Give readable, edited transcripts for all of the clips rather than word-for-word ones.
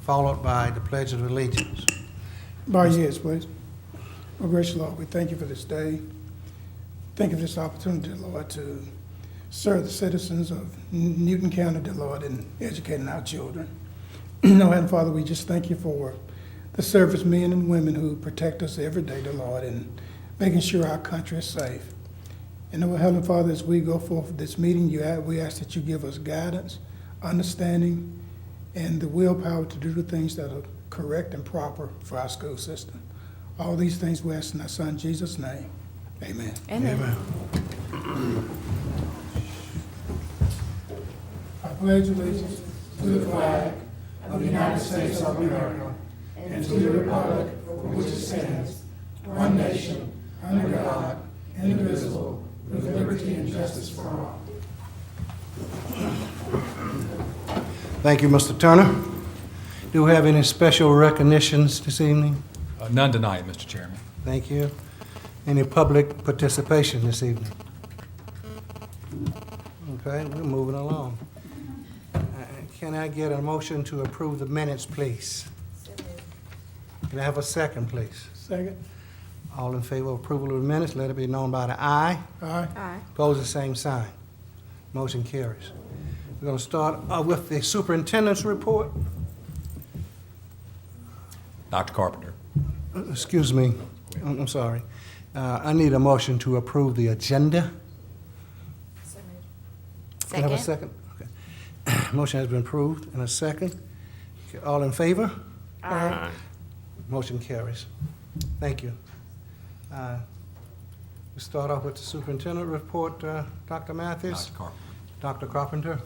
followed by the Pledge of Allegiance. Bow your heads, please. Oh, gracious Lord, we thank you for this day. Thank you for this opportunity, Lord, to serve the citizens of Newton County, dear Lord, in educating our children. No, Heavenly Father, we just thank you for the servicemen and women who protect us every day, dear Lord, and making sure our country is safe. And, oh, Heavenly Father, as we go forth with this meeting, we ask that you give us guidance, understanding, and the willpower to do the things that are correct and proper for our school system. All these things we ask in our Son, Jesus' name. Amen. Amen. I pledge allegiance to the flag of the United States of America and to the republic for which it stands, one nation, under God, indivisible, with liberty and justice for all. Thank you, Mr. Turner. Do we have any special recognitions this evening? None tonight, Mr. Chairman. Thank you. Any public participation this evening? Okay, we're moving along. Can I get a motion to approve the minutes, please? Can I have a second, please? Second. All in favor of approval of the minutes, let it be known by the aye. Aye. Aye. Opposed, the same sign. Motion carries. We're going to start with the superintendent's report. Dr. Carpenter. Excuse me, I'm sorry. I need a motion to approve the agenda. Can I have a second? Okay. Motion has been approved, and a second. Okay, all in favor? Aye. Motion carries. Thank you. We start off with the superintendent report, Dr. Mathis. Dr. Carpenter. Dr. Carpenter.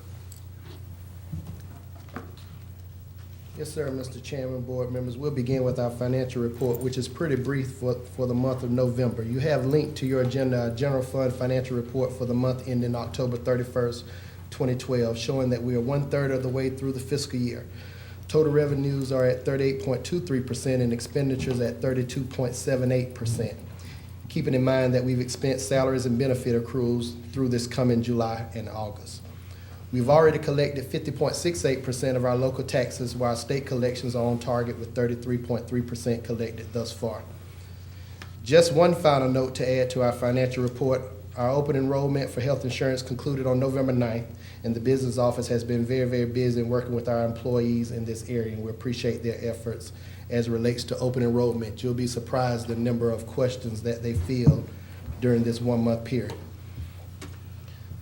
Yes, sir, Mr. Chairman, board members. We'll begin with our financial report, which is pretty brief for the month of November. You have linked to your agenda a general fund financial report for the month ending October 31st, 2012, showing that we are 1/3 of the way through the fiscal year. Total revenues are at 38.23% and expenditures at 32.78%. Keeping in mind that we've expensed salaries and benefit accruals through this coming July and August. We've already collected 50.68% of our local taxes, while state collections are on target with 33.3% collected thus far. Just one final note to add to our financial report. Our open enrollment for health insurance concluded on November 9th, and the business office has been very, very busy in working with our employees in this area, and we appreciate their efforts as it relates to open enrollment. You'll be surprised the number of questions that they field during this 1 month period.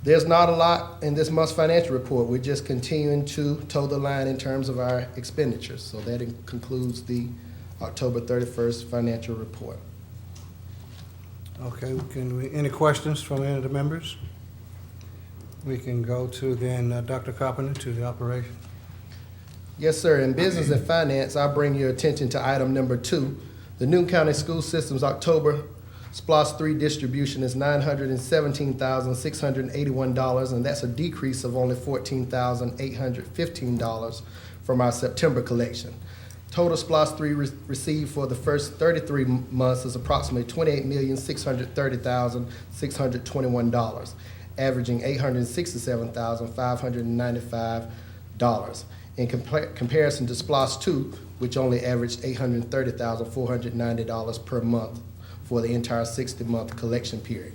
There's not a lot in this month's financial report. We're just continuing to toe the line in terms of our expenditures. So that concludes the October 31st financial report. Okay, any questions from any of the members? We can go to then Dr. Carpenter to the operation. Yes, sir. In business and finance, I bring your attention to item number 2. The Newton County School System's October SPLOS 3 distribution is $917,681, and that's a decrease of only $14,815 from our September collection. Total SPLOS 3 received for the first 33 months is approximately $28,630,621, averaging $867,595. In comparison to SPLOS 2, which only averaged $830,490 per month for the entire 60-month collection period.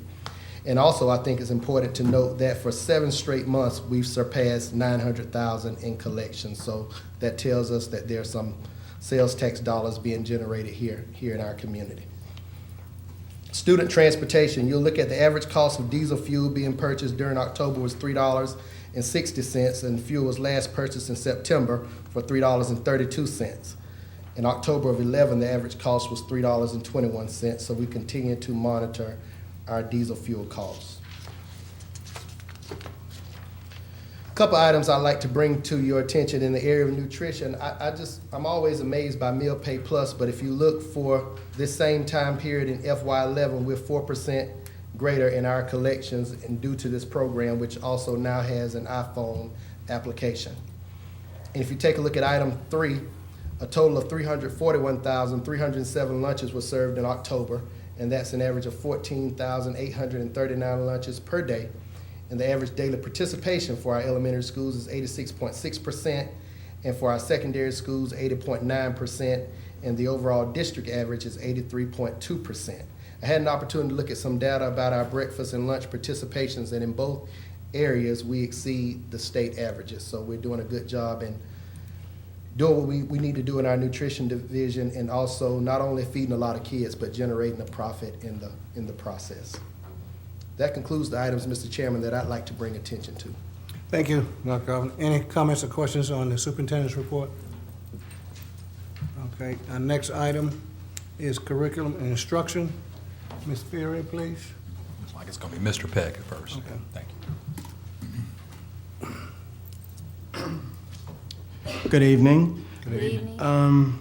And also, I think it's important to note that for 7 straight months, we've surpassed $900,000 in collections. So that tells us that there's some sales tax dollars being generated here in our community. Student transportation, you'll look at the average cost of diesel fuel being purchased during October was $3.60, and fuel was last purchased in September for $3.32. In October of 11, the average cost was $3.21, so we continue to monitor our diesel fuel costs. A couple items I'd like to bring to your attention in the area of nutrition. I'm always amazed by Meal Pay Plus, but if you look for this same time period in FY11, we're 4% greater in our collections, and due to this program, which also now has an iPhone application. And if you take a look at item 3, a total of 341,307 lunches were served in October, and that's an average of 14,839 lunches per day. And the average daily participation for our elementary schools is 86.6%, And for our secondary schools, 80.9%, and the overall district average is 83.2%. I had an opportunity to look at some data about our breakfast and lunch participations, and in both areas, we exceed the state averages. So we're doing a good job in doing what we need to do in our nutrition division, and also not only feeding a lot of kids, but generating a profit in the process. That concludes the items, Mr. Chairman, that I'd like to bring attention to. Thank you, Dr. Carpenter. Any comments or questions on the superintendent's report? Okay, our next item is curriculum and instruction. Ms. Fury, please. Looks like it's going to be Mr. Peck at first. Okay. Thank you. Good evening. Good evening.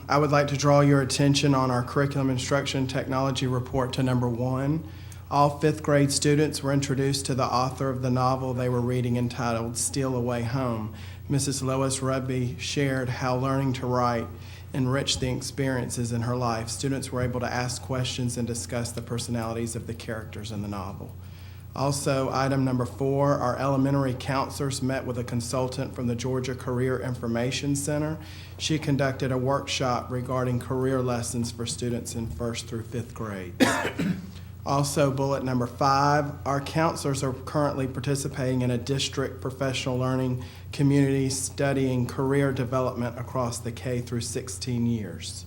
I would like to draw your attention on our curriculum instruction technology report to number 1. All 5th grade students were introduced to the author of the novel they were reading entitled Steal Away Home. Mrs. Lois Rugby shared how learning to write enriched the experiences in her life. Students were able to ask questions and discuss the personalities of the characters in the novel. Also, item number 4, our elementary counselors met with a consultant from the Georgia Career Information Center. She conducted a workshop regarding career lessons for students in 1st through 5th grades. Also, bullet number 5, our counselors are currently participating in a district professional learning community studying career development across the K through 16 years.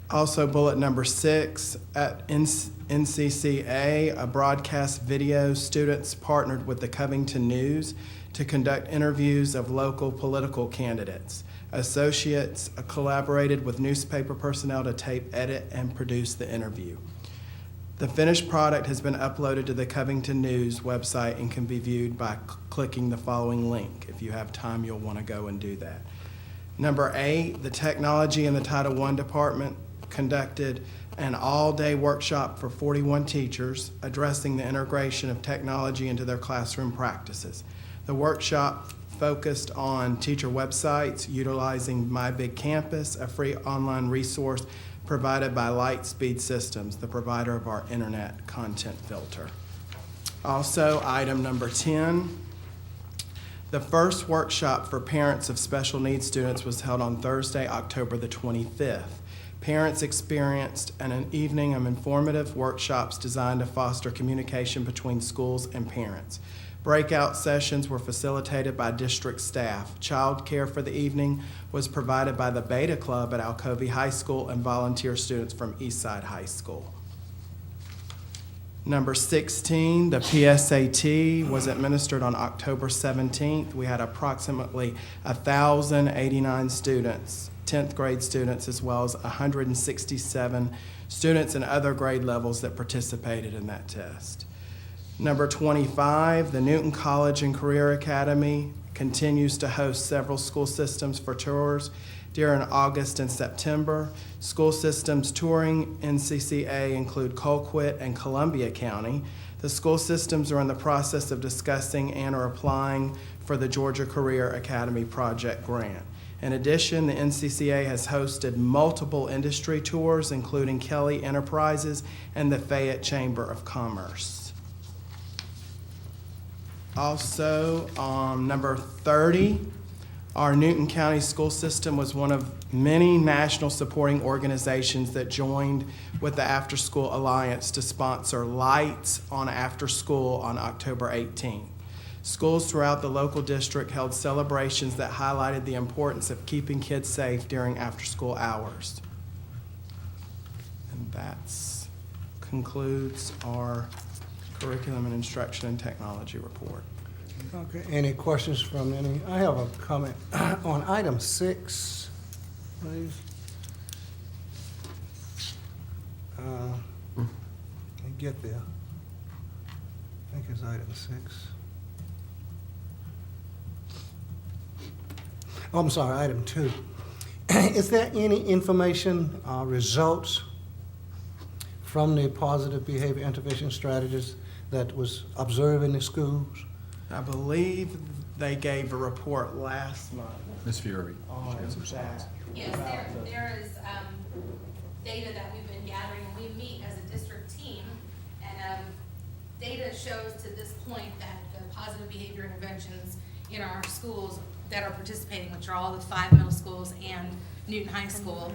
Also, bullet number 6, at NCCA, a broadcast video, students partnered with the Covington News to conduct interviews of local political candidates. Associates collaborated with newspaper personnel to tape, edit, and produce the interview. The finished product has been uploaded to the Covington News website and can be viewed by clicking the following link. If you have time, you'll want to go and do that. Number 8, the Technology and the Title I Department conducted an all-day workshop for 41 teachers addressing the integration of technology into their classroom practices. The workshop focused on teacher websites utilizing My Big Campus, a free online resource provided by Lightspeed Systems, the provider of our internet content filter. Also, item number 10, the first workshop for parents of special needs students was held on Thursday, October the 25th. Parents experienced an evening of informative workshops designed to foster communication between schools and parents. Breakout sessions were facilitated by district staff. Child care for the evening was provided by the Beta Club at Alcovey High School and volunteer students from Eastside High School. Number 16, the PSAT was administered on October 17th. We had approximately 1,089 students, 10th grade students, as well as 167 students in other grade levels that participated in that test. Number 25, the Newton College and Career Academy continues to host several school systems for tours during August and September. School systems touring NCCA include Colquitt and Columbia County. The school systems are in the process of discussing and are applying for the Georgia Career Academy Project Grant. In addition, the NCCA has hosted multiple industry tours, including Kelly Enterprises and the Fayette Chamber of Commerce. Also, number 30, our Newton County School System was one of many national supporting organizations that joined with the After School Alliance to sponsor Lights on After School on October 18th. Schools throughout the local district held celebrations that highlighted the importance of keeping kids safe during after-school hours. And that concludes our curriculum and instruction and technology report. Okay, any questions from any? I have a comment on item 6, please. Let me get there. I think it's item 6. Oh, I'm sorry, item 2. Is there any information, results from the positive behavior intervention strategies that was observed in the schools? I believe they gave a report last month Ms. Fury. on she has some slides. that. Yes, there is data that we've been gathering. We meet as a district team, and data shows to this point that the positive behavior interventions in our schools that are participating, which are all the 5 middle schools and Newton High School,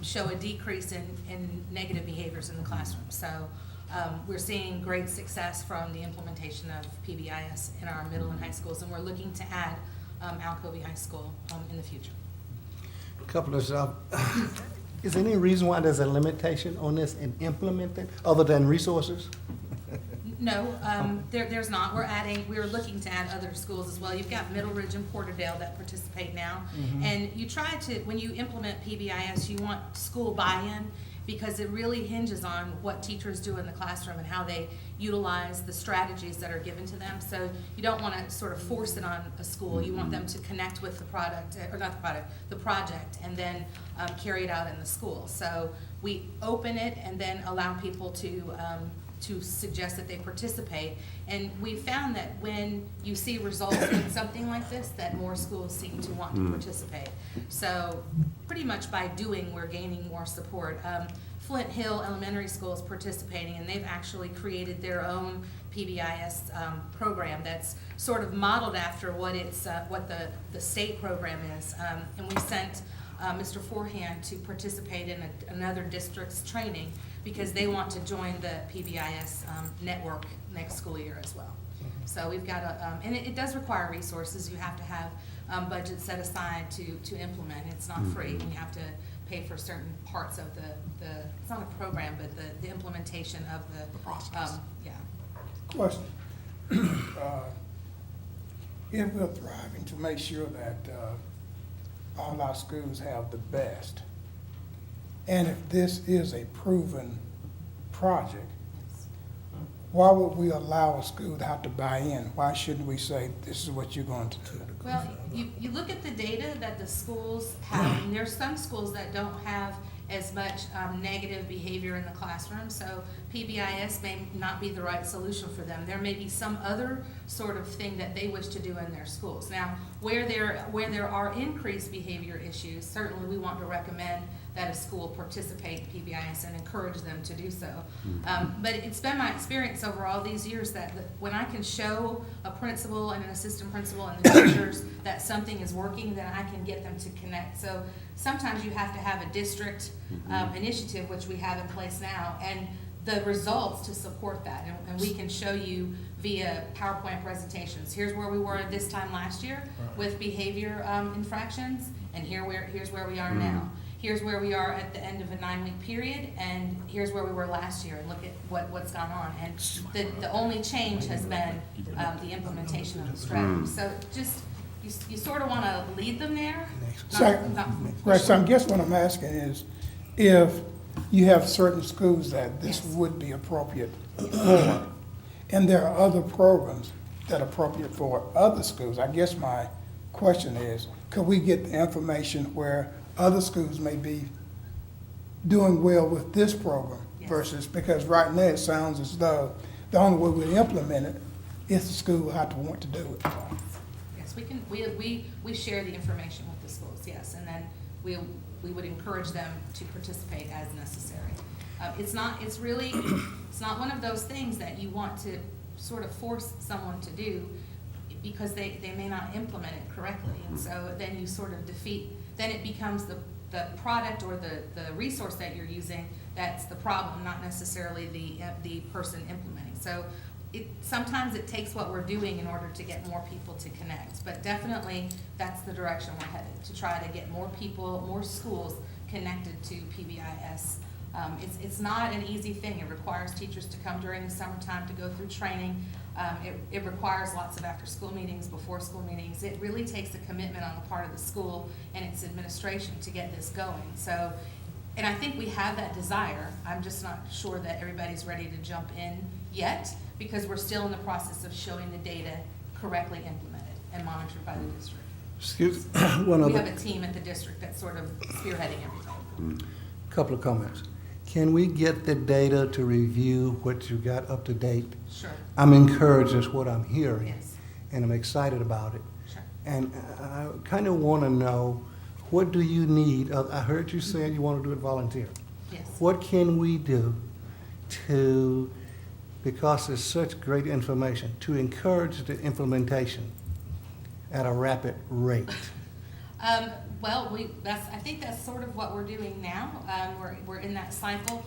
show a decrease in negative behaviors in the classroom. So we're seeing great success from the implementation of PBIS in our middle and high schools, and we're looking to add Alcovey High School in the future. A couple of stuff. Is there any reason why there's a limitation on this in implementing, other than resources? No, there's not. We're looking to add other schools as well. You've got Middle Ridge and Porterdale that participate now. And you try to, when you implement PBIS, you want school buy-in, because it really hinges on what teachers do in the classroom and how they utilize the strategies that are given to them. So you don't want to sort of force it on a school. You want them to connect with the product, or not the product, the project, and then carry it out in the school. So we open it and then allow people to suggest that they participate. And we found that when you see results with something like this, that more schools seem to want to participate. So pretty much by doing, we're gaining more support. Flint Hill Elementary School is participating, and they've actually created their own PBIS program that's sort of modeled after what the state program is. And we sent Mr. Forehand to participate in another district's training, because they want to join the PBIS network next school year as well. So we've got and it does require resources. You have to have budget set aside to implement. It's not free, and you have to pay for certain parts of the it's not a program, but the implementation of the process. Yeah. Question. If we're thriving to make sure that all our schools have the best, and if this is a proven project, why would we allow a school to have to buy in? Why shouldn't we say, this is what you're going to do? Well, you look at the data that the schools have, and there's some schools that don't have as much negative behavior in the classroom, so PBIS may not be the right solution for them. There may be some other sort of thing that they wish to do in their schools. Now, where there are increased behavior issues, certainly we want to recommend that a school participate in PBIS and encourage them to do so. But it's been my experience over all these years that when I can show a principal and an assistant principal and the teachers that something is working, then I can get them to connect. So sometimes you have to have a district initiative, which we have in place now, and the results to support that. And we can show you via PowerPoint presentations. Here's where we were this time last year with behavior infractions, and here's where we are now. Here's where we are at the end of a 9-week period, and here's where we were last year, and look at what's gone on. And the only change has been the implementation of the strategy. So just, you sort of want to lead them there. Right, so I guess what I'm asking is, if you have certain schools that this Yes. would be appropriate for, and there are other programs that are appropriate for other schools, I guess my question is, could we get the information where other schools may be doing well with this program Yes. versus, because right now it sounds as though the only way we implement it is the school will have to want to do it. Yes, we can, we share the information with the schools, yes, and then we would encourage them to participate as necessary. It's not one of those things that you want to sort of force someone to do, because they may not implement it correctly, and so then you sort of defeat, then it becomes the product or the resource that you're using that's the problem, not necessarily the person implementing. So sometimes it takes what we're doing in order to get more people to connect, but definitely that's the direction we're headed, to try to get more people, more schools connected to PBIS. It's not an easy thing. It requires teachers to come during the summertime to go through training. It requires lots of after-school meetings, before-school meetings. It really takes a commitment on the part of the school and its administration to get this going. So, and I think we have that desire. I'm just not sure that everybody's ready to jump in yet, because we're still in the process of showing the data correctly implemented and monitored by the district. Excuse, We have a team at the district that's sort of spearheading everything. couple of comments. Can we get the data to review what you got up to date? Sure, I'm encouraged, is what I'm hearing. yes, And I'm excited about it. sure. And I kind of want to know, what do you need? I heard you saying you want to do it volunteer. Yes. What can we do to, because it's such great information, to encourage the implementation? at a rapid rate? Well, I think that's sort of what we're doing now. We're in that cycle.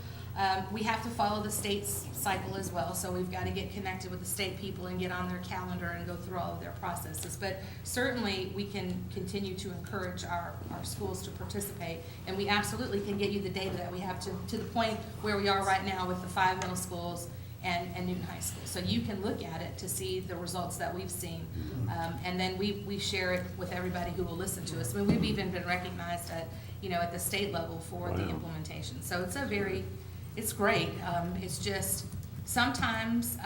We have to follow the state's cycle as well, so we've got to get connected with the state people and get on their calendar and go through all of their processes. But certainly, we can continue to encourage our schools to participate, and we absolutely can get you the data that we have to the point where we are right now with the 5 middle schools and Newton High School. So you can look at it to see the results that we've seen. And then we share it with everybody who will listen to us. I mean, we've even been recognized at the state level for the implementation. So it's great. It's just sometimes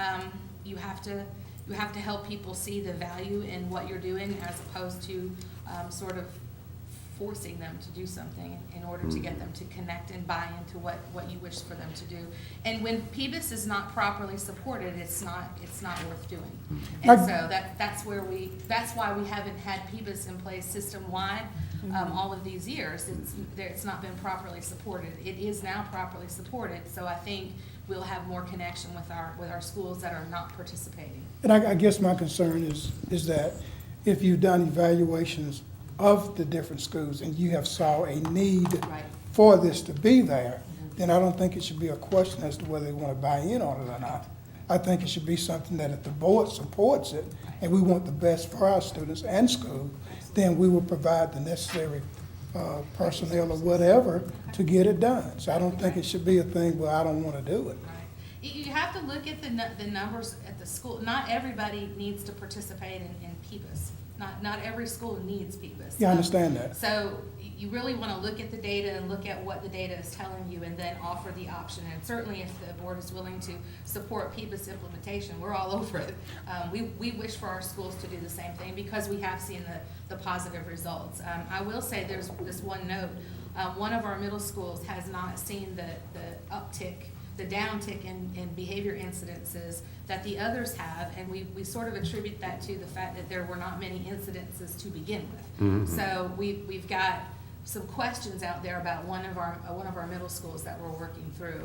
you have to help people see the value in what you're doing as opposed to sort of forcing them to do something in order to get them to connect and buy into what you wish for them to do. And when PBIS is not properly supported, it's not worth doing. And so that's why we haven't had PBIS in place system-wide all of these years. It's not been properly supported. It is now properly supported, so I think we'll have more connection with our schools that are not participating. And I guess my concern is that if you've done evaluations of the different schools and you have saw a need Right. for this to be there, then I don't think it should be a question as to whether they want to buy in on it or not. I think it should be something that if the board supports it and we want the best for our students and school, then we will provide the necessary personnel or whatever to get it done. So I don't think it should be a thing where I don't want to do it. Right. You have to look at the numbers at the school. Not everybody needs to participate in PBIS. Not every school needs PBIS. Yeah, I understand that. So you really want to look at the data and look at what the data is telling you and then offer the option. And certainly if the board is willing to support PBIS implementation, we're all over it. We wish for our schools to do the same thing because we have seen the positive results. I will say there's this one note. One of our middle schools has not seen the uptick, the downtick in behavior incidences that the others have, and we sort of attribute that to the fact that there were not many incidences to begin with. So we've got some questions out there about one of our middle schools that we're working through.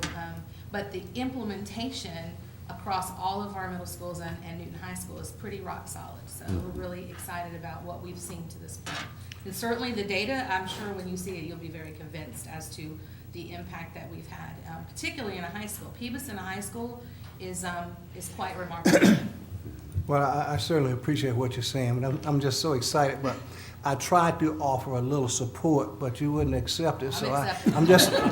But the implementation across all of our middle schools and Newton High School is pretty rock solid. So we're really excited about what we've seen to this point. And certainly the data, I'm sure when you see it, you'll be very convinced as to the impact that we've had, particularly in a high school. PBIS in a high school is quite remarkable. Well, I certainly appreciate what you're saying, but I'm just so excited, but I tried to offer a little support, but you wouldn't accept it, so I'm just. I'm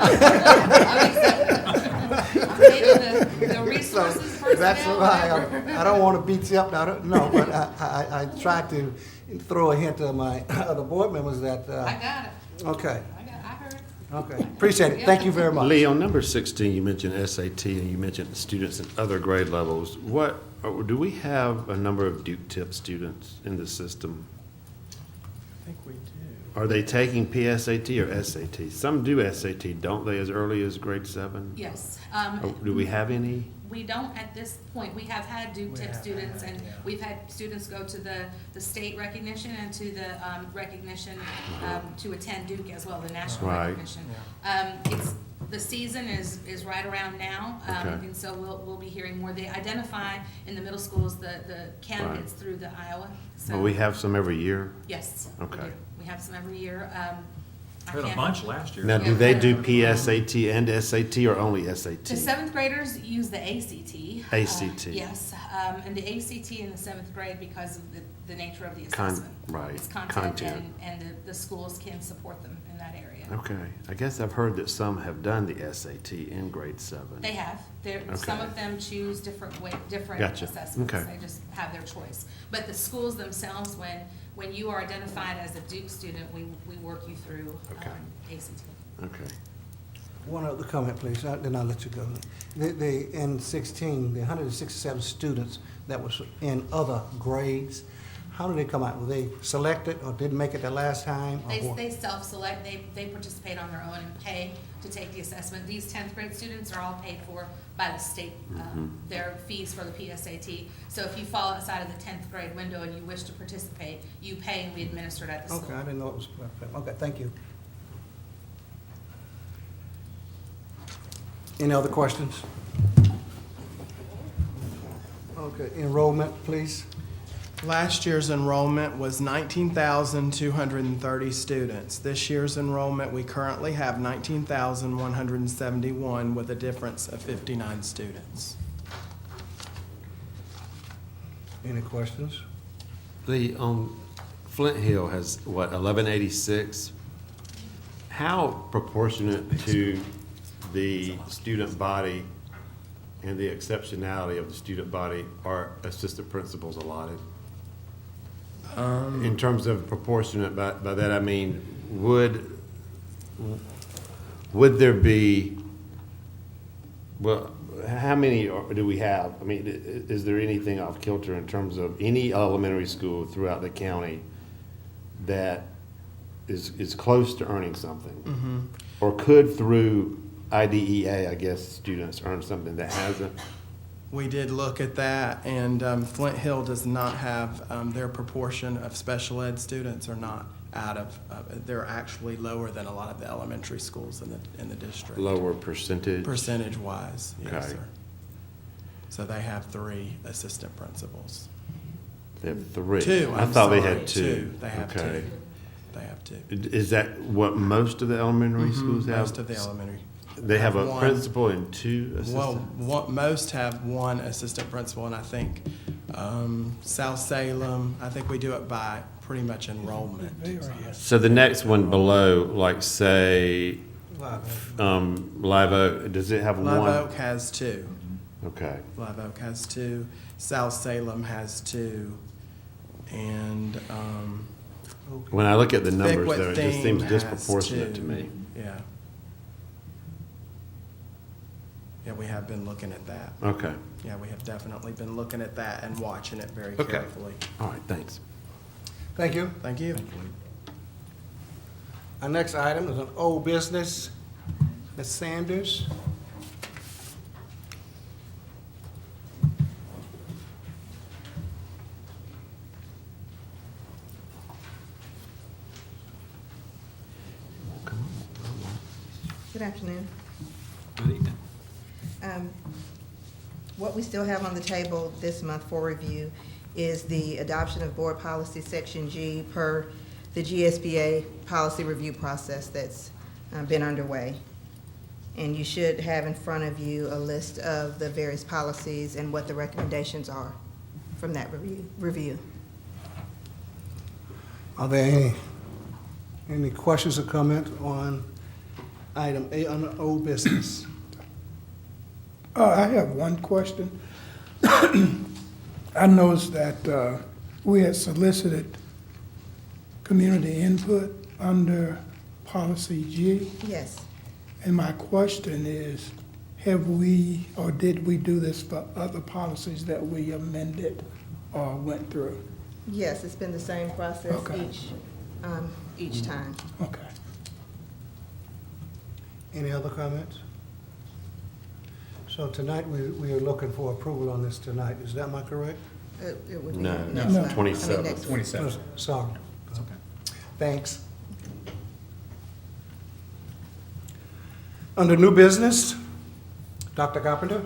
maybe the resources personnel. That's right. I don't want to beat you up, but I tried to throw a hint to my other board members that. I got it. Okay, I heard. okay. Appreciate it. Thank you very much. Lee, on number 16, you mentioned SAT and you mentioned students in other grade levels. Do we have a number of Duke Tip students in the system? I think we do. Are they taking PSAT or SAT? Some do SAT, don't they, as early as grade 7? Yes. Do we have any? We don't at this point. We have had Duke Tip students, and we've had students go to the state recognition and to the recognition to attend Duke as well, the national Right. recognition. The season is right around now, Okay. and so we'll be hearing more. They identify in the middle schools the candidates through the Iowa. So Well, we have some every year? yes, we Okay. do. We have some every year. We had a bunch last year. Now, do they do PSAT and SAT or only The SAT? seventh graders use the ACT. ACT. Yes, and the ACT in the seventh grade because of the nature of the Con- assessment. right, It's content, content. and the schools can support them in that area. Okay. I guess I've heard that some have done the SAT in grade 7. They have. Some Okay. of them choose different Gotcha. assessments. Okay. They just have their choice. But the schools themselves, when you are identified as a Duke student, we work you through Okay. ACT. Okay. One other comment, please, then I'll let you go. In 16, the 167 students that was in other grades, how did they come out? Were they selected or didn't make it the last time? or what? They self-select, they participate on their own and pay to take the assessment. These 10th grade students are all paid for by the state, their fees for the PSAT. So if you fall outside of the 10th grade window and you wish to participate, you pay and we administer it at the Okay, school. I didn't know it was, okay, thank you. Any other questions? Okay, enrollment, please. Last year's enrollment was 19,230 students. This year's enrollment, we currently have 19,171 with a difference of 59 students. Any questions? The, Flint Hill has, what, 1186? How proportionate to the student body and the exceptionality of the student body are assistant principals allotted? In terms of proportionate, by that I mean, would there be, well, how many do we have? I mean, is there anything off kilter in terms of any elementary school throughout the county that is close to earning something? Or could through IDEA, I guess, students earn something that hasn't? We did look at that, and Flint Hill does not have, their proportion of special ed students are not out of, they're actually lower than a lot of the elementary schools in the district. Lower percentage? Percentage-wise, yes, Okay. sir. So they have 3 assistant principals. They have 3? Two, I I'm thought they sorry, had 2. They have Okay. 2. They have 2. Is that what most of the elementary schools have? Most of the elementary. They have a one. principal and 2 assistants? Well, most have 1 assistant principal, and I think South Salem, I think we do it by pretty much enrollment. So the next one below, like say, Live Oak, does it have Live one? Oak has 2. Okay. Live Oak has 2. South Salem has 2. And When I look at the numbers Pickwick though, it just Theme seems has disproportionate to 2. me. Yeah. Yeah, we have been looking at that. Okay. Yeah, we have definitely been looking at that and watching it very Okay. carefully. All right, thanks. Thank you. Thank you. Our next item is an old business. Ms. Sanders. Good afternoon. Good evening. What we still have on the table this month for review is the adoption of Board Policy Section G per the GSBA policy review process that's been underway. And you should have in front of you a list of the various policies and what the recommendations are from that review. Are there any questions or comments on item A on the old business? I have one question. I noticed that we had solicited community input under policy G. Yes, And my question is, have we, or did we do this for other policies that we amended or went through? yes, it's been the same process Okay. each time. Okay. Any other comments? So tonight, we are looking for approval on this tonight. Is that my correct? It would be No, next no, month. I mean, 27th. next week. 27. Sorry. That's okay. Thanks. Under new business, Dr. Carpenter?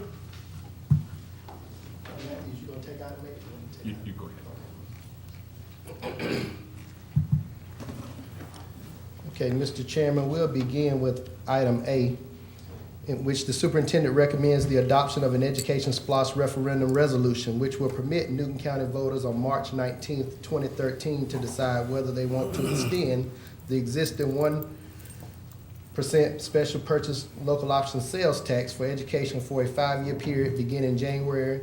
You go ahead. Okay, Mr. Chairman, we'll begin with item A, in which the superintendent recommends the adoption of an Education SPLOST referendum resolution, which will permit Newton County voters on March 19th, 2013, to decide whether they want to extend the existing 1% special purchase local option sales tax for education for a 5-year period beginning January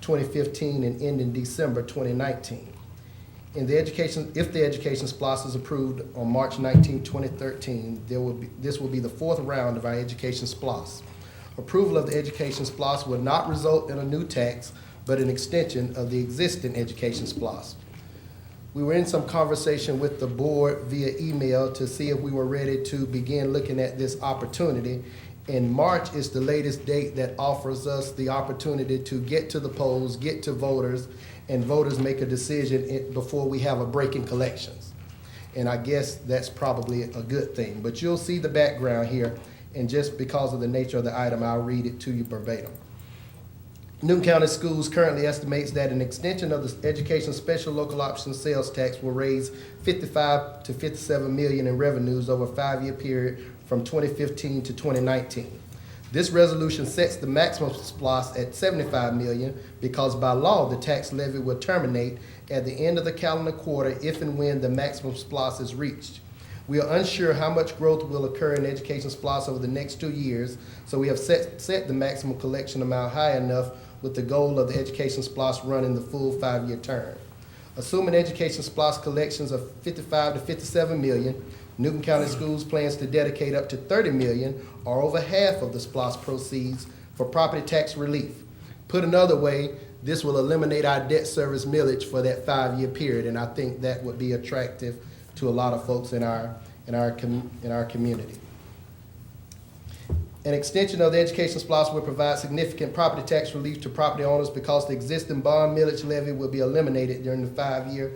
2015 and ending December 2019. If the education SPLOST is approved on March 19, 2013, this will be the 4th round of our education SPLOST. Approval of the education SPLOST would not result in a new tax, but an extension of the existing education SPLOST. We were in some conversation with the board via email to see if we were ready to begin looking at this opportunity. In March is the latest date that offers us the opportunity to get to the polls, get to voters, and voters make a decision before we have a break in collections. And I guess that's probably a good thing. But you'll see the background here, and just because of the nature of the item, I'll read it to you verbatim. Newton County Schools currently estimates that an extension of the education special local option sales tax will raise 55 to 57 million in revenues over a 5-year period from 2015 to 2019. This resolution sets the maximum SPLOST at 75 million because by law, the tax levy will terminate at the end of the calendar quarter if and when the maximum SPLOST is reached. We are unsure how much growth will occur in education SPLOST over the next 2 years, so we have set the maximum collection amount high enough with the goal of the education SPLOST running the full 5-year term. Assuming education SPLOST collections of 55 to 57 million, Newton County Schools plans to dedicate up to 30 million, or over half of the SPLOST proceeds, for property tax relief. Put another way, this will eliminate our debt service millage for that 5-year period, and I think that would be attractive to a lot of folks in our community. An extension of the education SPLOST will provide significant property tax relief to property owners because the existing bond millage levy will be eliminated during the 5-year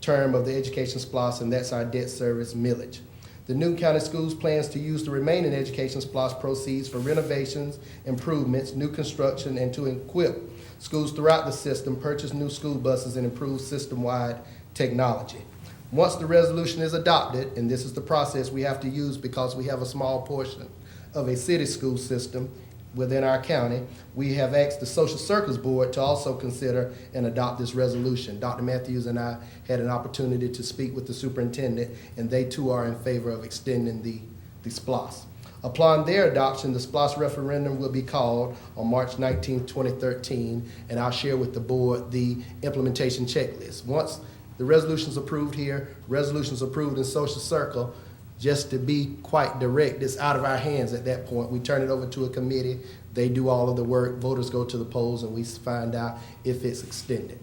term of the education SPLOST, and that's our debt service millage. The Newton County Schools plans to use the remaining education SPLOST proceeds for renovations, improvements, new construction, and to equip schools throughout the system, purchase new school buses, and improve system-wide technology. Once the resolution is adopted, and this is the process we have to use because we have a small portion of a city school system within our county, we have asked the Social Circles Board to also consider and adopt this resolution. Dr. Matthews and I had an opportunity to speak with the superintendent, and they too are in favor of extending the SPLOST. Upon their adoption, the SPLOST referendum will be called on March 19, 2013, and I'll share with the board the implementation checklist. Once the resolution's approved here, resolution's approved in Social Circle, just to be quite direct, it's out of our hands at that point. We turn it over to a committee, they do all of the work, voters go to the polls, and we find out if it's extended.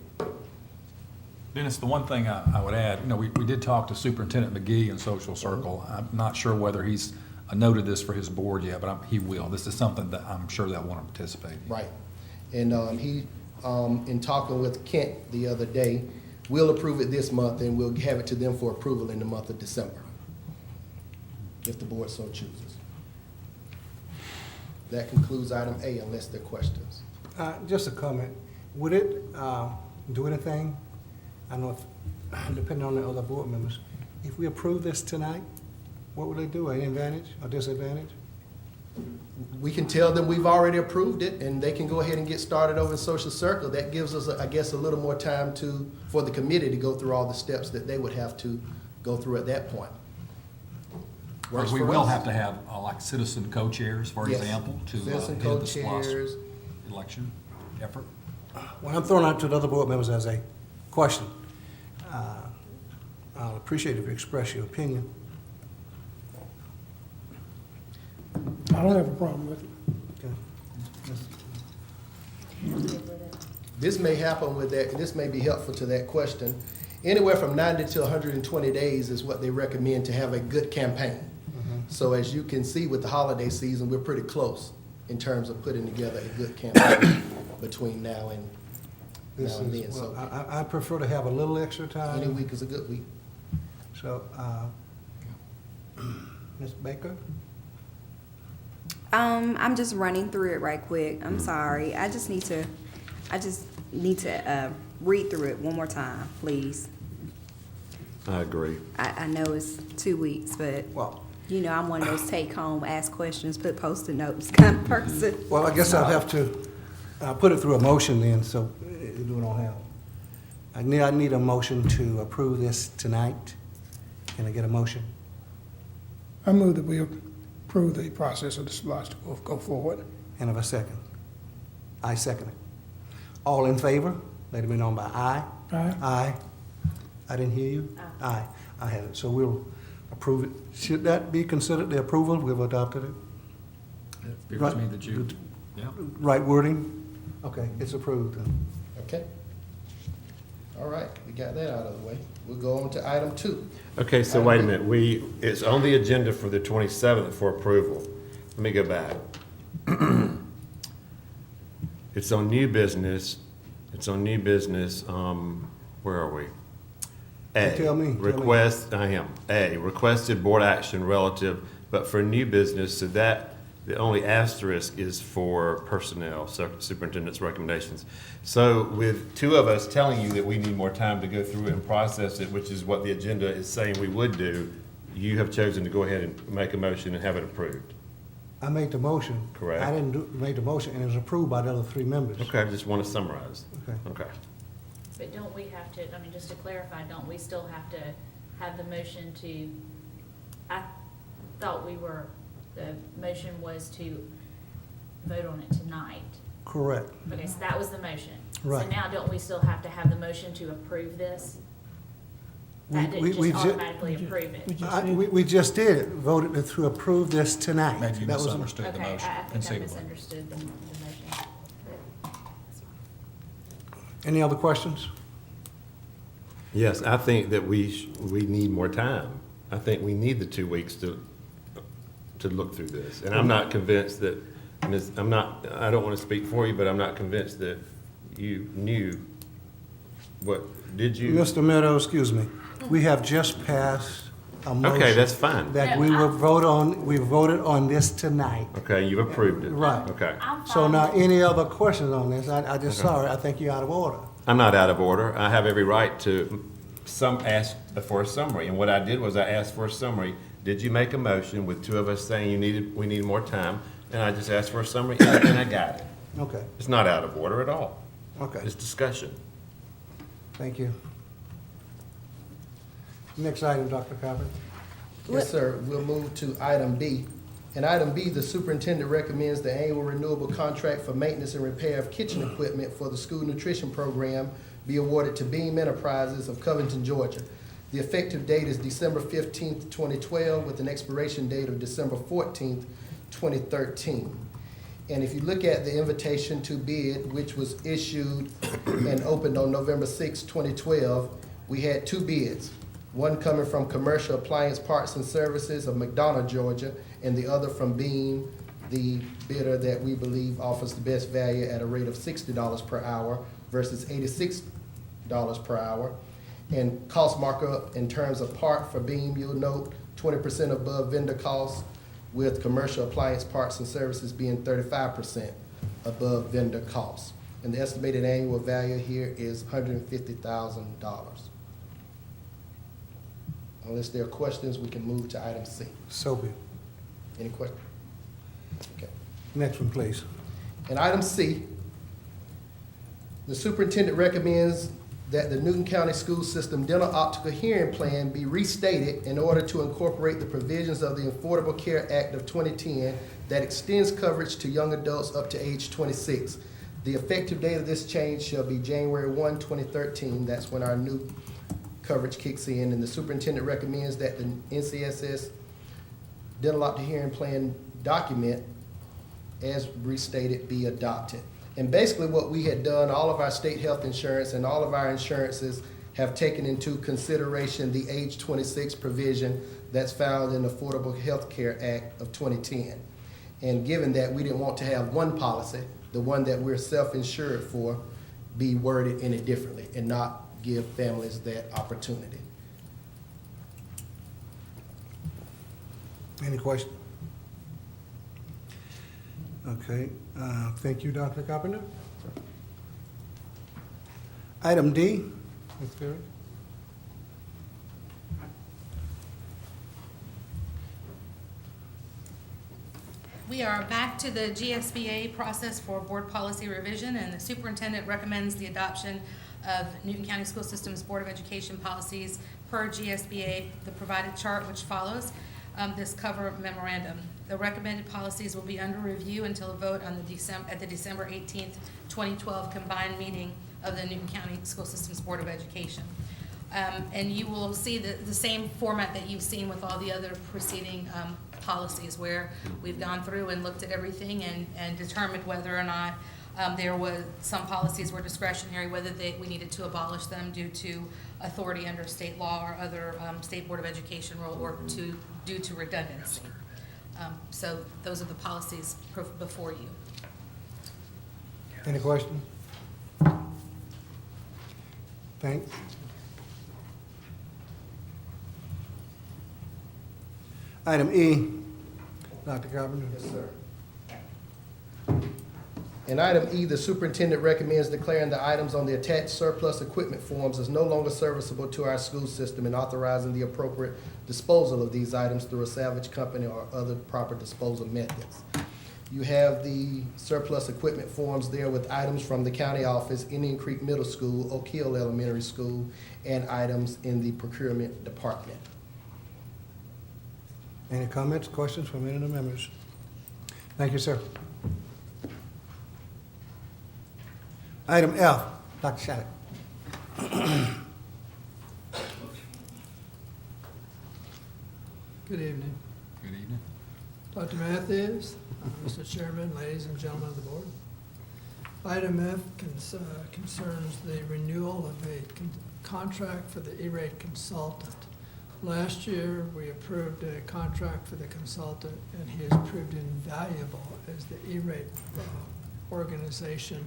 Dennis, the one thing I would add, we did talk to Superintendent McGee in Social Circle. I'm not sure whether he's noted this for his board yet, but he will. This is something that I'm sure they'll want to participate in. Right. And he, in talking with Kent the other day, we'll approve it this month, and we'll have it to them for approval in the month of December, if the board so chooses. That concludes item A, unless there are questions. Just a comment. Would it do anything? I don't know if, depending on the other board members, if we approve this tonight, what would they do? Any advantage or disadvantage? We can tell them we've already approved it, and they can go ahead and get started over in Social Circle. That gives us, I guess, a little more time for the committee to go through all the steps that they would have to go through at that point. Whereas we will have to have like citizen co-chairs, for Yes. example, to Citizen head the co-chairs. SPLOST election effort. Well, I'm throwing out to the other board members as a question. I'll appreciate if you express your opinion. I don't have a problem with it. Okay. This may happen with that, this may be helpful to that question. Anywhere from 90 to 120 days is what they recommend to have a good campaign. So as you can see with the holiday season, we're pretty close in terms of putting together a good campaign between now and then. So I prefer to have a little extra any time. week is a good week. So, Ms. Baker? I'm just running through it right quick. I'm sorry. I just need to read through it one more time, please. I agree. I know it's 2 weeks, but, Well, I'm one of those take-home, ask questions, put post-it notes kind of person. well, I guess I'll have to put it through a motion then, so we don't have. I need a motion to approve this tonight. Can I get a motion? I move that we approve the process of the SPLOST to go forward. And of a second? I second it. All in favor? Let it be known by aye. Aye. Aye. I didn't hear you? Aye. I have it. So we'll approve it. Should that be considered the approval? We've adopted it? It Right. me that you, yeah. Right wording? Okay, it's approved then. Okay. All right, we got that out of the way. We'll go on to item 2. Okay, so wait a minute, it's on the agenda for the 27th for approval. Let me go back. It's on new business, where are we? A. Tell me. Request, I am. A, requested board action relative, but for new business, so that The only asterisk is for personnel, superintendent's recommendations. So with two of us telling you that we need more time to go through it and process it, which is what the agenda is saying we would do, you have chosen to go ahead and make a motion and have it approved. I made the motion. Correct. I didn't make the motion, and it was approved by the other three members. Okay, I just want to summarize. Okay. Okay. But don't we have to, I mean, just to clarify, don't we still have to have the motion to, I thought the motion was to vote on it tonight. Correct. Okay, so that was the motion. Right. So now don't we still have to have the motion to approve this? That We didn't just ju- automatically approve it? We just did it, voted to approve this tonight. Maybe you That was- misunderstood the Okay, I motion think I conceivably. misunderstood the motion. That's fine. Any other questions? Yes, I think that we need more time. I think we need the 2 weeks to look through this. And I'm not convinced that, I don't want to speak for you, but I'm not convinced that you knew what, did you? Mr. Meadows, excuse me, we have just passed a motion. Okay, that's fine. That we will vote on, we voted on this tonight. Okay, you've approved it. Right. Okay. I'm So fine. now, any other questions on this? I just, sorry, I think you're out of order. I'm not out of order. I have every right to ask for a summary. And what I did was I asked for a summary. Did you make a motion with two of us saying we needed more time? And I just asked for a summary and I got it. Okay, It's not out of order at all. okay, It's discussion. thank you. Next item, Dr. Carpenter. Yes, sir. We'll move to item B. In item B, the superintendent recommends the annual renewable contract for maintenance and repair of kitchen equipment for the school nutrition program be awarded to Beam Enterprises of Covington, Georgia. The effective date is December 15th, 2012, with an expiration date of December 14th, 2013. And if you look at the invitation to bid, which was issued and opened on November 6, 2012, we had two bids. One coming from Commercial Appliance Parts and Services of McDonough, Georgia, and the other from Beam, the bidder that we believe offers the best value at a rate of $60 per hour versus $86 per hour. And cost markup in terms of part for Beam, you'll note 20% above vendor cost, with Commercial Appliance Parts and Services being 35% above vendor cost. And the estimated annual value here is $150,000. Unless there are questions, we can move to item C. So be it. Any questions? Okay. Next one, please. In item C, the superintendent recommends that the Newton County School System Dental Optical Hearing Plan be restated in order to incorporate the provisions of the Affordable Care Act of 2010 that extends coverage to young adults up to age 26. The effective date of this change shall be January 1, 2013. That's when our new coverage kicks in, and the superintendent recommends that the NCSS Dental Optic Hearing Plan document as restated be adopted. And basically what we had done, all of our state health insurance and all of our insurances have taken into consideration the age 26 provision that's found in the Affordable Health Care Act of 2010. And given that we didn't want to have one policy, the one that we're self-insured for, be worded any differently and not give families that opportunity. Any question? Okay, thank you, Dr. Carpenter. Item D, Ms. Perry. We are back to the GSBA process for board policy revision, and the superintendent recommends the adoption of Newton County School System's Board of Education policies per GSBA, the provided chart which follows this cover memorandum. The recommended policies will be under review until a vote on at the December 18th, 2012 combined meeting of the Newton County School System's Board of Education. And you will see the same format that you've seen with all the other preceding policies, where we've gone through and looked at everything and determined whether or not there was, some policies were discretionary, whether we needed to abolish them due to authority under state law or other state Board of Education rule, or due to redundancy. So those are the policies before you. Any questions? Thanks. Item E, Dr. Carpenter. Yes, sir. In item E, the superintendent recommends declaring the items on the attached surplus equipment forms as no longer serviceable to our school system and authorizing the appropriate disposal of these items through a salvage company or other proper disposal methods. You have the surplus equipment forms there with items from the county office, Indian Creek Middle School, Oak Hill Elementary School, and items in the procurement department. Any comments, questions from any of the members? Thank you, sir. Item F, Dr. Shattuck. Good evening. Good evening. Dr. Matthews, Mr. Chairman, ladies and gentlemen of the board. Item F concerns the renewal of a contract for the E-rate consultant. Last year, we approved a contract for the consultant, and he has proved invaluable as the E-rate organization,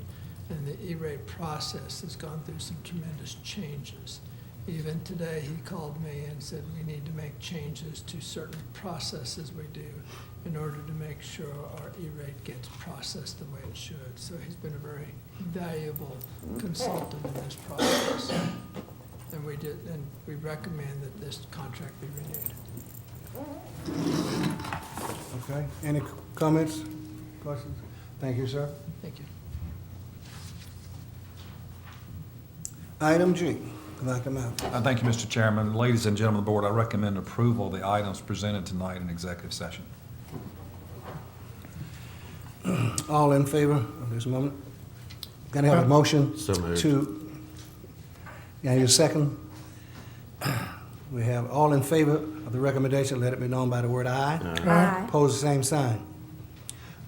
and the E-rate process has gone through some tremendous changes. Even today, he called me and said we need to make changes to certain processes we do in order to make sure our E-rate gets processed the way it should. So he's been a very valuable consultant in this process. And we recommend that this contract be renewed. Okay, any comments, questions? Thank you, sir. Thank you. Item G, Dr. Matthews. Thank you, Mr. Chairman. Ladies and gentlemen of the board, I recommend approval of the items presented tonight in executive session. All in favor of this moment? Can I have a motion So moved. to, can I hear a second? We have all in favor of the recommendation, let it be known by the word aye. Aye. Pose the same sign.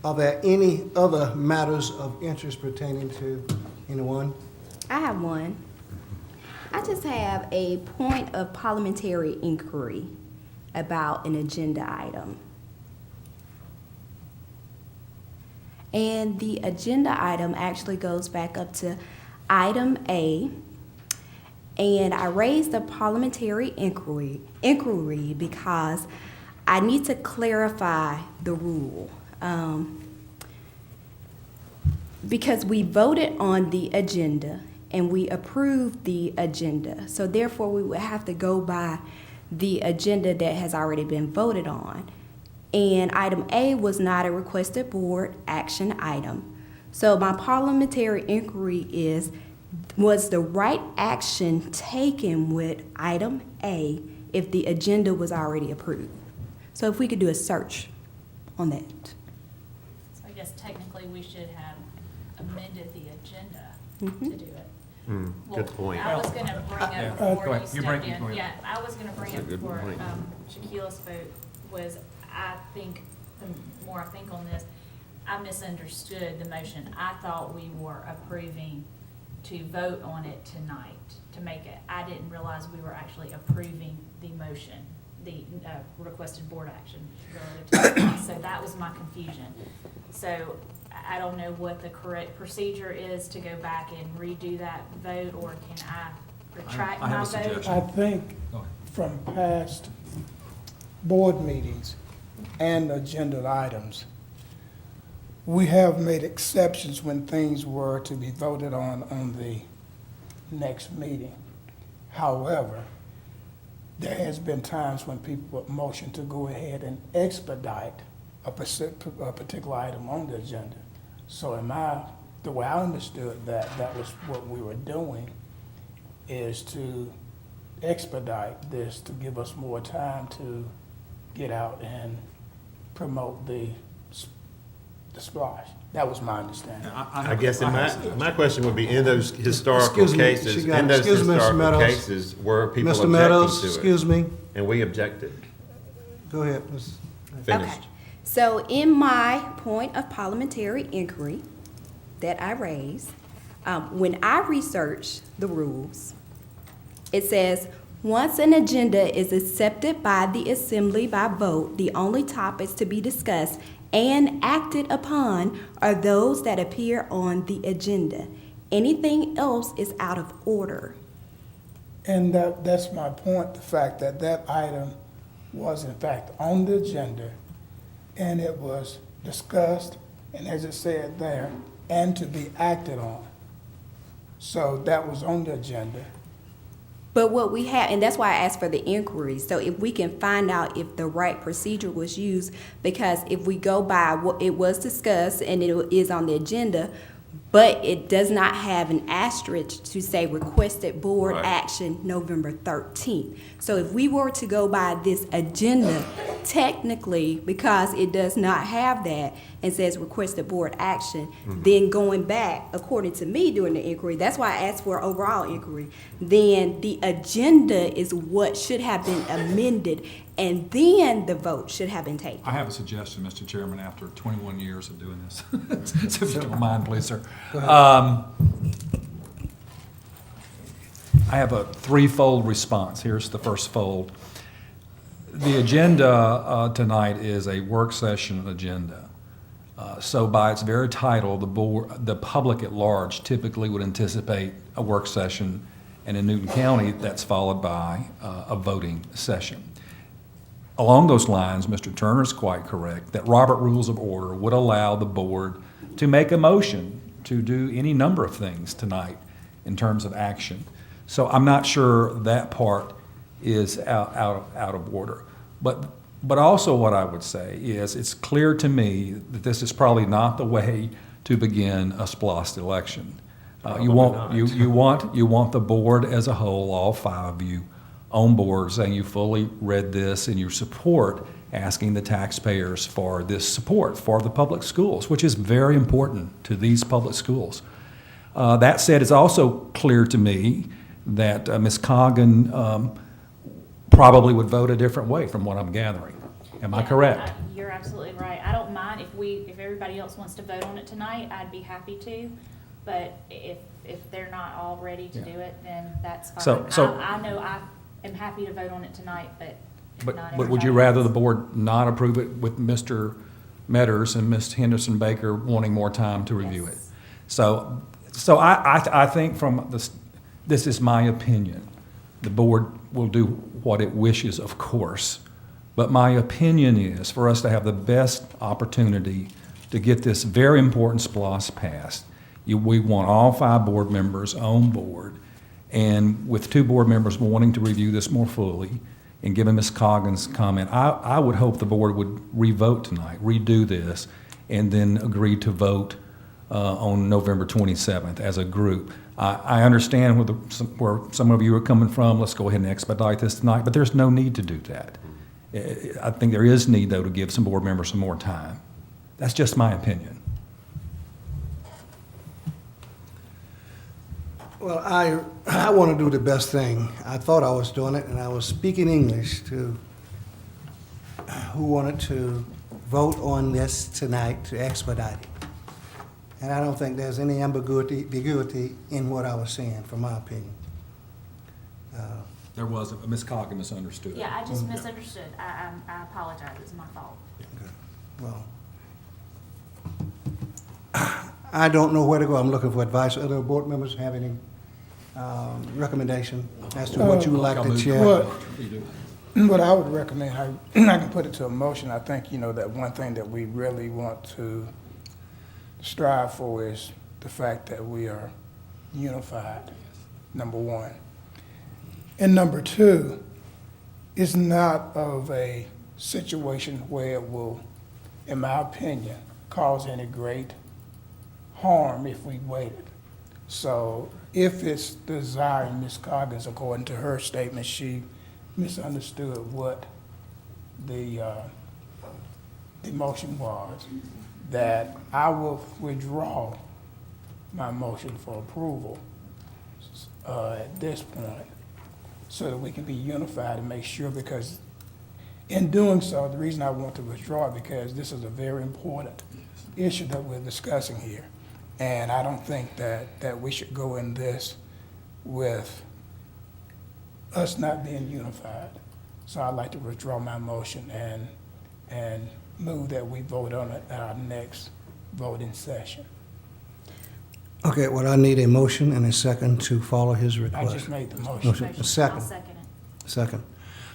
Are there any other matters of interest pertaining to anyone? I have one. I just have a point of parliamentary inquiry about an agenda item. And the agenda item actually goes back up to item A. And I raised a parliamentary inquiry because I need to clarify the rule. Because we voted on the agenda and we approved the agenda. So therefore, we would have to go by the agenda that has already been voted on. And item A was not a requested board action item. So my parliamentary inquiry is, was the right action taken with item A if the agenda was already approved? So if we could do a search on that. So I guess technically we should have amended the agenda Mhm. to do it. Good point. I was gonna bring Yeah. up Go before ahead. you You bring- stepped go in, ahead. yeah, I was gonna bring That's a up good before, point. Shaquille spoke, was I think, the more I think on this, I misunderstood the motion. I thought we were approving to vote on it tonight, to make it. I didn't realize we were actually approving the motion, the requested board action relative to that. So that was my confusion. So I don't know what the correct procedure is to go back and redo that vote, or can I retract I have my a vote? suggestion. I think Go ahead. from past board meetings and agenda items, we have made exceptions when things were to be voted on the next meeting. However, there has been times when people would motion to go ahead and expedite a particular item on the agenda. So the way I understood that was what we were doing, is to expedite this to give us more time to get out and promote the splash. That was my understanding. I guess my question would be, in those historical Excuse me, cases, she got- in those excuse me, Mr. historical Meadows. cases, were people Mr. Meadows, objecting to excuse it? me. And we objected. Go ahead, Ms. Finished. Okay. So in my point of parliamentary inquiry that I raised, when I researched the rules, it says, once an agenda is accepted by the assembly by vote, the only topics to be discussed and acted upon are those that appear on the agenda. Anything else is out of order. And that's my point, the fact that that item was in fact on the agenda, and it was discussed, and as it said there, and to be acted on. So that was on the agenda. But what we have, and that's why I asked for the inquiry, so if we can find out if the right procedure was used, because if we go by what it was discussed and it is on the agenda, but it does not have an asterisk to say requested board Right. action November 13th. So if we were to go by this agenda, technically, because it does not have that and says requested board action, then going back, according to me doing the inquiry, that's why I asked for an overall inquiry, then the agenda is what should have been amended, and then the vote should have been taken. I have a suggestion, Mr. Chairman, after 21 years of doing this. So if you don't mind, please, sir. I have a threefold response. Here's the first fold. The agenda tonight is a work session agenda. So by its very title, the public at large typically would anticipate a work session, and in Newton County, that's followed by a voting session. Along those lines, Mr. Turner is quite correct that Robert Rules of Order would allow the board to make a motion to do any number of things tonight in terms of action. So I'm not sure that part is out of order. But also what I would say is it's clear to me that this is probably not the way to begin a SPLOST election. You want the board as a whole, all five of you, on board saying you fully read this and you support asking the taxpayers for this support for the public schools, which is very important to these public schools. That said, it's also clear to me that Ms. Coggin probably would vote a different way from what I'm gathering. Am I Yeah, correct? You're absolutely right. I don't mind if everybody else wants to vote on it tonight, I'd be happy to. But if they're not all ready to Yeah. do it, then that's fine. So- I know I am happy to vote on it tonight, but if not But would you everybody rather else. the board not approve it with Mr. Metters and Ms. Henderson Baker wanting more time to review it? Yes. So I think from this is my opinion. The board will do what it wishes, of course. But my opinion is for us to have the best opportunity to get this very important SPLOST passed, we want all five board members on board. And with two board members wanting to review this more fully, and given Ms. Coggin's comment, I would hope the board would re-vote tonight, redo this, and then agree to vote on November 27th as a group. I understand where some of you are coming from. Let's go ahead and expedite this tonight, but there's no need to do that. I think there is need, though, to give some board members some more time. That's just my opinion. Well, I want to do the best thing. I thought I was doing it, and I was speaking English to who wanted to vote on this tonight to expedite it. And I don't think there's any ambiguity in what I was saying, from my opinion. There was, Ms. Coggin misunderstood. Yeah, I just misunderstood. I apologize. It's my fault. Okay. Well, I don't know where to go. I'm looking for advice. Other board members have any recommendation as to what you would like to chair? Well, what I would recommend, I can put it to a motion. I think, that one thing that we really want to strive for is the fact that we are unified, number one. And number two, it's not of a situation where it will, in my opinion, cause any great harm if we waited. So if it's desiring Ms. Coggins, according to her statement, she misunderstood what the motion was, that I will withdraw my motion for approval at this point, so that we can be unified and make sure, because in doing so, the reason I want to withdraw it, because this is a very important issue that we're discussing here. And I don't think that we should go in this with us not being unified. So I'd like to withdraw my motion and move that we vote on it at our next voting session. Okay, well, I need a motion and a second to follow his I request. just made the motion. Motion. Motion. A second. I'll second it. Second.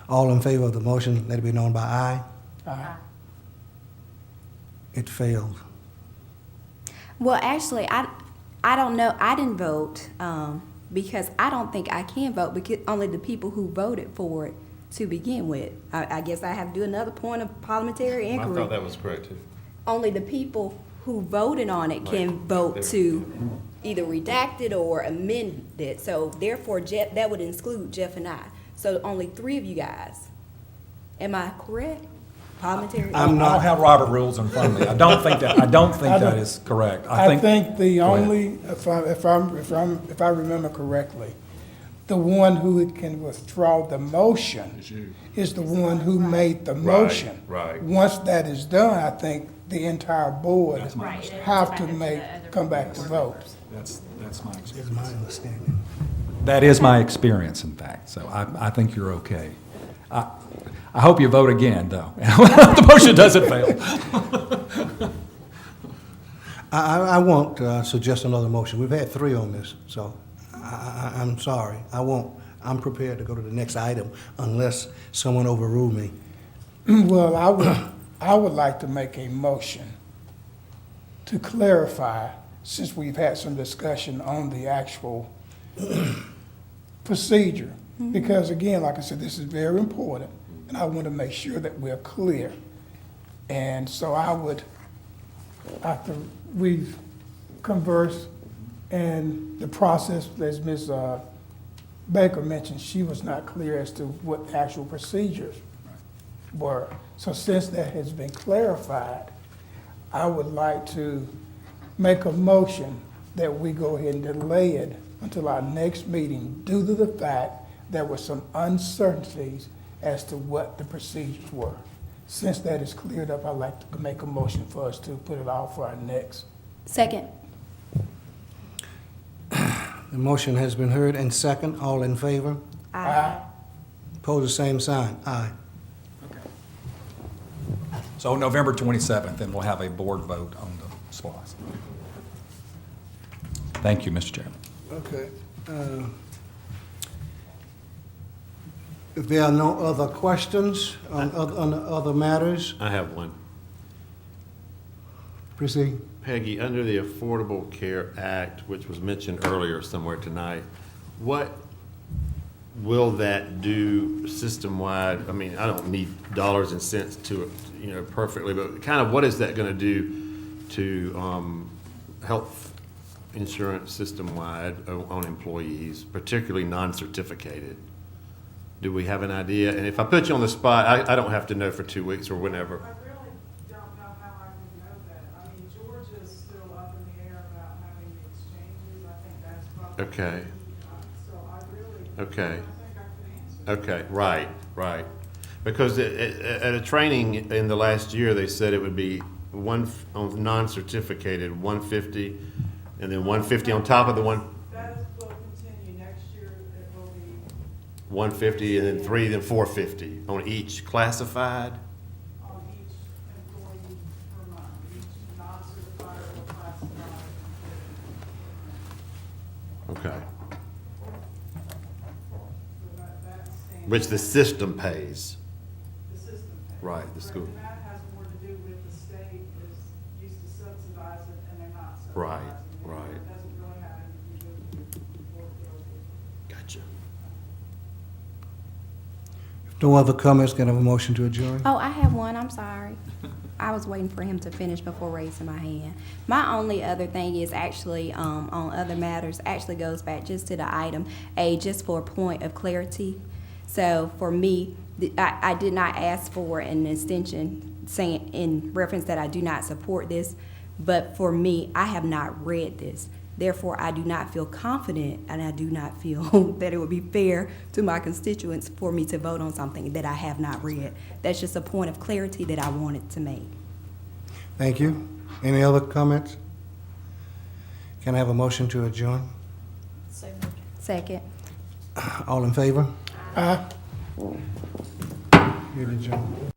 All in favor of the motion, let it be known by aye. Aye. It failed. Well, actually, I don't know. I didn't vote because I don't think I can vote because only the people who voted for it to begin with. I guess I have to do another point of parliamentary I inquiry. thought that was correct too. Only the people who voted on it can Right. vote to either redact it or amend it. So therefore, Jeff, that would exclude Jeff and I. So only 3 of you guys. Am I correct? Parliamentary. I'm I not- don't have Robert rules in front of me. I don't think that is correct. I think the Go ahead. only, if I remember correctly, the one who can withdraw the motion is the one who made the motion. right. Once that is done, I think the entire board That's my Right, it have goes to back up make, the other come back to board vote. members. That's my experience. Is my understanding. That is my experience, in fact, so I think you're okay. I hope you vote again, though. The motion doesn't fail. I won't suggest another motion. We've had 3 on this, so I'm sorry. I won't. I'm prepared to go to the next item unless someone overruled me. Well, I would like to make a motion to clarify, since we've had some discussion on the actual procedure. Because again, like I said, this is very important, and I want to make sure that we're clear. And so I would, after we've conversed and the process, as Ms. Baker mentioned, she was not clear as to what the actual procedures were. So since that has been clarified, I would like to make a motion that we go ahead and delay it until our next meeting due to the fact there were some uncertainties as to what the procedures were. Since that is cleared up, I'd like to make a motion for us to put it off for our next. Second. The motion has been heard and second. All in favor? Aye. Pose the same sign. Aye. So November 27th, then we'll have a board vote on the SPOS. Thank you, Mr. Chairman. Okay. If there are no other questions on other matters, I have one. proceed. Peggy, under the Affordable Care Act, which was mentioned earlier somewhere tonight, what will that do system-wide? I mean, I don't need dollars and cents to it, perfectly, but kind of what is that gonna do to, health insurance system-wide on employees, particularly non-certificated? Do we have an idea? And if I put you on the spot, I don't have to know for 2 weeks or whenever. I really don't know how I can know that. I mean, Georgia's still up in the air about having the exchanges. I think that's probably. Okay. So I really. Okay. I don't think I could answer. Okay, right. Because at a training in the last year, they said it would be on non-certificated, 150, and then 150 on top of the one, That will continue. Next year, it will be 150, and then 3, then 450 on each classified? on each employee per month, each non-certified or classified employee. Okay. So that stands. Which the system pays. The system pays. Right, the school. And that has more to do with the state is used to subsidize it and they're not subsidizing it. Right. It doesn't really have anything to do with affordability. Gotcha. No other comments, can I have a motion to adjourn? Oh, I have one, I'm sorry. I was waiting for him to finish before raising my hand. My only other thing is actually, on other matters, actually goes back just to the item A, just for a point of clarity. So for me, I did not ask for an extension saying, in reference that I do not support this, but for me, I have not read this. Therefore, I do not feel confident, and I do not feel that it would be fair to my constituents for me to vote on something that I have not read. That's just a point of clarity that I wanted to make. Thank you. Any other comments? Can I have a motion to adjourn? So moved. Second. All in favor? Aye. You're adjourned.